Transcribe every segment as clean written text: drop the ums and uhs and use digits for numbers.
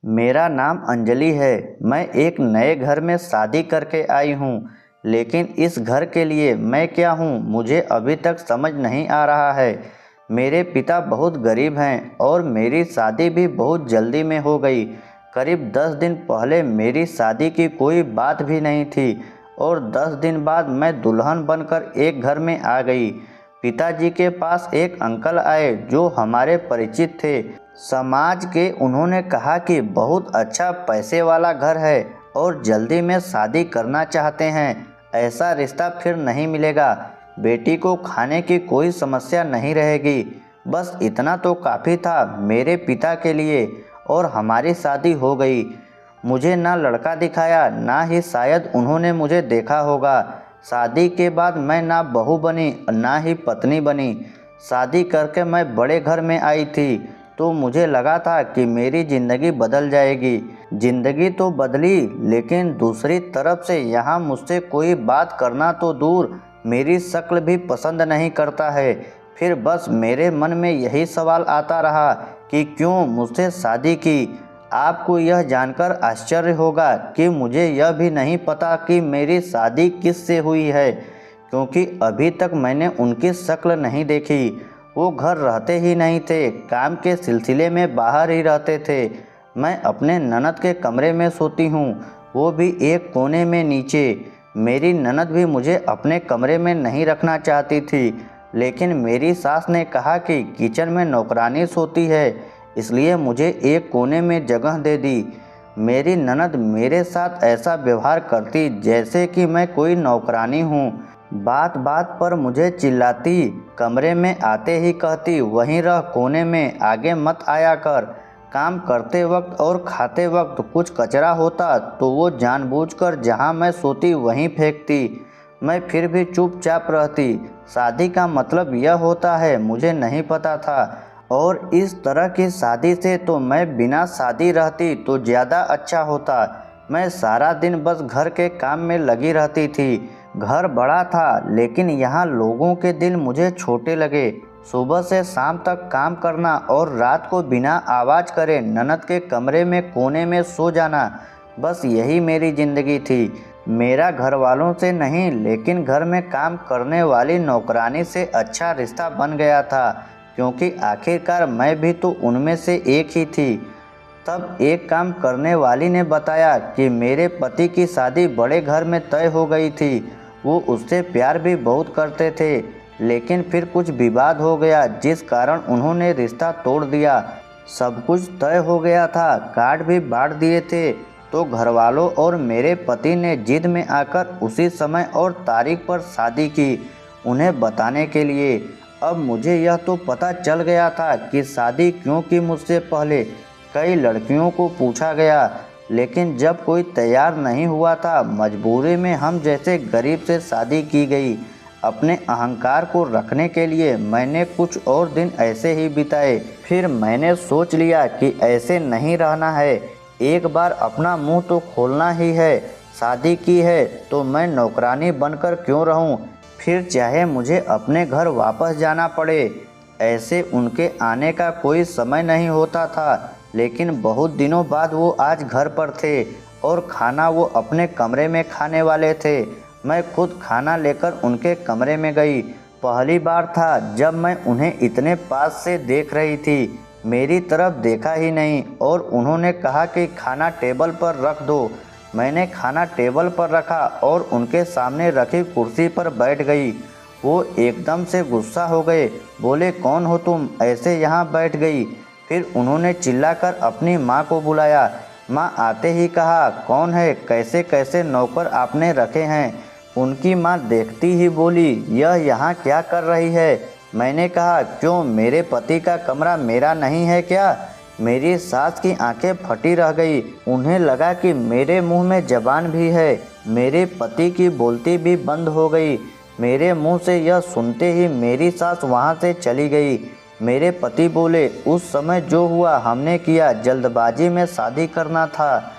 मेरा नाम अंजलि है। मैं एक नए घर में शादी करके आई हूँ, लेकिन इस घर के लिए मैं क्या हूँ मुझे अभी तक समझ नहीं आ रहा है। मेरे पिता बहुत गरीब हैं और मेरी शादी भी बहुत जल्दी में हो गई। करीब 10 दिन पहले मेरी शादी की कोई बात भी नहीं थी और 10 दिन बाद मैं दुल्हन बनकर एक घर में आ गई। पिताजी के पास एक अंकल आए जो हमारे परिचित थे। समाज के उन्होंने कहा कि बहुत अच्छा पैसे वाला घर है और जल्दी में शादी करना चाहते हैं। ऐसा रिश्ता फिर नहीं मिलेगा। बेटी को खाने की कोई समस्या नहीं रहेगी। बस इतना तो काफ़ी था मेरे पिता के लिए और हमारी शादी हो गई। मुझे ना लड़का दिखाया, ना ही शायद उन्होंने मुझे देखा होगा। शादी के बाद मैं ना बहू बनी ना ही पत्नी बनी। शादी करके मैं बड़े घर में आई थी तो मुझे लगा था कि मेरी ज़िंदगी बदल जाएगी। ज़िंदगी तो बदली, लेकिन दूसरी तरफ से यहाँ मुझसे कोई बात करना तो दूर, मेरी शक्ल भी पसंद नहीं करता है। फिर बस मेरे मन में यही सवाल आता रहा कि क्यों मुझसे शादी की। आपको यह जानकर आश्चर्य होगा कि मुझे यह भी नहीं पता कि मेरी शादी किससे हुई है, क्योंकि अभी तक मैंने उनकी शक्ल नहीं देखी। वो घर रहते ही नहीं थे, काम के सिलसिले में बाहर ही रहते थे। मैं अपने ननद के कमरे में सोती हूँ, वो भी एक कोने में नीचे। मेरी ननद भी मुझे अपने कमरे में नहीं रखना चाहती थी, लेकिन मेरी सास ने कहा कि किचन में नौकरानी सोती है, इसलिए मुझे एक कोने में जगह दे दी। मेरी ननद मेरे साथ ऐसा व्यवहार करती जैसे कि मैं कोई नौकरानी हूँ। बात बात पर मुझे चिल्लाती, कमरे में आते ही कहती वहीं रह कोने में, आगे मत आया कर। काम करते वक्त और खाते वक्त कुछ कचरा होता तो वो जानबूझकर जहाँ मैं सोती वहीं फेंकती। मैं फिर भी चुपचाप रहती। शादी का मतलब यह होता है मुझे नहीं पता था, और इस तरह की शादी से तो मैं बिना शादी रहती तो ज़्यादा अच्छा होता। मैं सारा दिन बस घर के काम में लगी रहती थी। घर बड़ा था, लेकिन यहाँ लोगों के दिल मुझे छोटे लगे। सुबह से शाम तक काम करना और रात को बिना आवाज़ करे ननद के कमरे में कोने में सो जाना, बस यही मेरी ज़िंदगी थी। मेरा घर वालों से नहीं, लेकिन घर में काम करने वाली नौकरानी से अच्छा रिश्ता बन गया था, क्योंकि आखिरकार मैं भी तो उनमें से एक ही थी। तब एक काम करने वाली ने बताया कि मेरे पति की शादी बड़े घर में तय हो गई थी। वो उससे प्यार भी बहुत करते थे, लेकिन फिर कुछ विवाद हो गया जिस कारण उन्होंने रिश्ता तोड़ दिया। सब कुछ तय हो गया था, कार्ड भी बांट दिए थे, तो घरवालों और मेरे पति ने जिद में आकर उसी समय और तारीख पर शादी की, उन्हें बताने के लिए। अब मुझे यह तो पता चल गया था कि शादी क्यों की मुझसे पहले। कई लड़कियों को पूछा गया, लेकिन जब कोई तैयार नहीं हुआ था, मजबूरी में हम जैसे गरीब से शादी की गई। अपने अहंकार को रखने के लिए मैंने कुछ और दिन ऐसे ही बिताए। फिर मैंने सोच लिया कि ऐसे नहीं रहना है, एक बार अपना मुंह तो खोलना ही है। शादी की है तो मैं नौकरानी बनकर क्यों रहूं, फिर चाहे मुझे अपने घर वापस जाना पड़े। ऐसे उनके आने का कोई समय नहीं होता था, लेकिन बहुत दिनों बाद वो आज घर पर थे और खाना वो अपने कमरे में खाने वाले थे। मैं खुद खाना लेकर उनके कमरे में गई। पहली बार था जब मैं उन्हें इतने पास से देख रही थी। मेरी तरफ देखा ही नहीं और उन्होंने कहा कि खाना टेबल पर रख दो। मैंने खाना टेबल पर रखा और उनके सामने रखी कुर्सी पर बैठ गई। वो एकदम से गुस्सा हो गए, बोले कौन हो तुम, ऐसे यहाँ बैठ गई। फिर उन्होंने चिल्लाकर अपनी माँ को बुलाया। माँ आते ही कहा कौन है, कैसे कैसे नौकर आपने रखे हैं। उनकी माँ देखती ही बोली यह यहाँ क्या कर रही है। मैंने कहा क्यों, मेरे पति का कमरा मेरा नहीं है क्या। मेरी सास की आंखें फटी रह गई। उन्हें लगा कि मेरे मुंह में जबान भी है। मेरे पति की बोलती भी बंद हो गई। मेरे मुंह से यह सुनते ही मेरी सास वहां से चली गई। मेरे पति बोले उस समय जो हुआ हमने किया, जल्दबाजी में शादी करना था।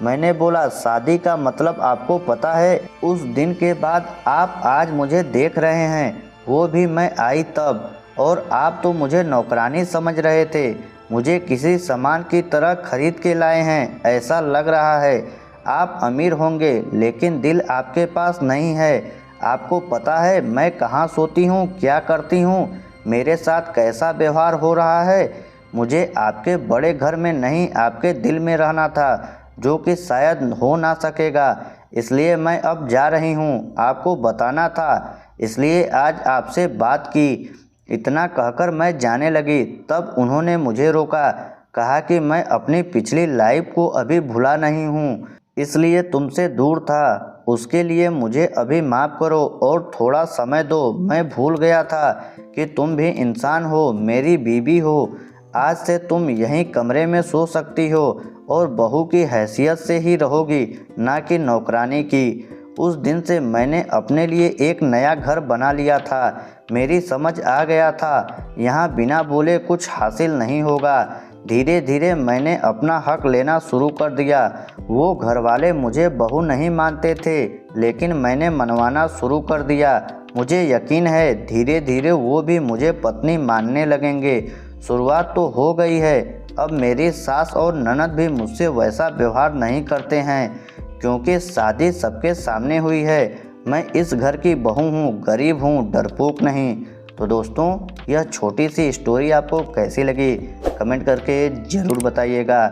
मैंने बोला शादी का मतलब आपको पता है। उस दिन के बाद आप आज मुझे देख रहे हैं, वो भी मैं आई तब, और आप तो मुझे नौकरानी समझ रहे थे। मुझे किसी सामान की तरह खरीद के लाए हैं, ऐसा लग रहा है। आप अमीर होंगे लेकिन दिल आपके पास नहीं है। आपको पता है मैं कहाँ सोती हूँ, क्या करती हूँ, मेरे साथ कैसा व्यवहार हो रहा है। मुझे आपके बड़े घर में नहीं, आपके दिल में रहना था, जो कि शायद हो ना सकेगा। इसलिए मैं अब जा रही हूँ, आपको बताना था, इसलिए आज आपसे बात की। इतना कहकर मैं जाने लगी। तब उन्होंने मुझे रोका, कहा कि मैं अपनी पिछली लाइफ को अभी भुला नहीं हूँ, इसलिए तुमसे दूर था। उसके लिए मुझे अभी माफ़ करो और थोड़ा समय दो। मैं भूल गया था कि तुम भी इंसान हो, मेरी बीवी हो। आज से तुम यहीं कमरे में सो सकती हो और बहू की हैसियत से ही रहोगी, ना कि नौकरानी की। उस दिन से मैंने अपने लिए एक नया घर बना लिया था। मेरी समझ आ गया था यहाँ बिना बोले कुछ हासिल नहीं होगा। धीरे धीरे मैंने अपना हक लेना शुरू कर दिया। वो घर वाले मुझे बहू नहीं मानते थे, लेकिन मैंने मनवाना शुरू कर दिया। मुझे यकीन है धीरे धीरे वो भी मुझे पत्नी मानने लगेंगे। शुरुआत तो हो गई है। अब मेरी सास और ननद भी मुझसे वैसा व्यवहार नहीं करते हैं, क्योंकि शादी सबके सामने हुई है। मैं इस घर की बहू हूँ, गरीब हूँ, डरपोक नहीं। तो दोस्तों, यह छोटी सी स्टोरी आपको कैसी लगी कमेंट करके ज़रूर बताइएगा।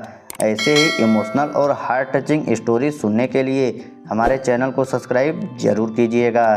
ऐसे ही इमोशनल और हार्ट टचिंग स्टोरी सुनने के लिए हमारे चैनल को सब्सक्राइब ज़रूर कीजिएगा।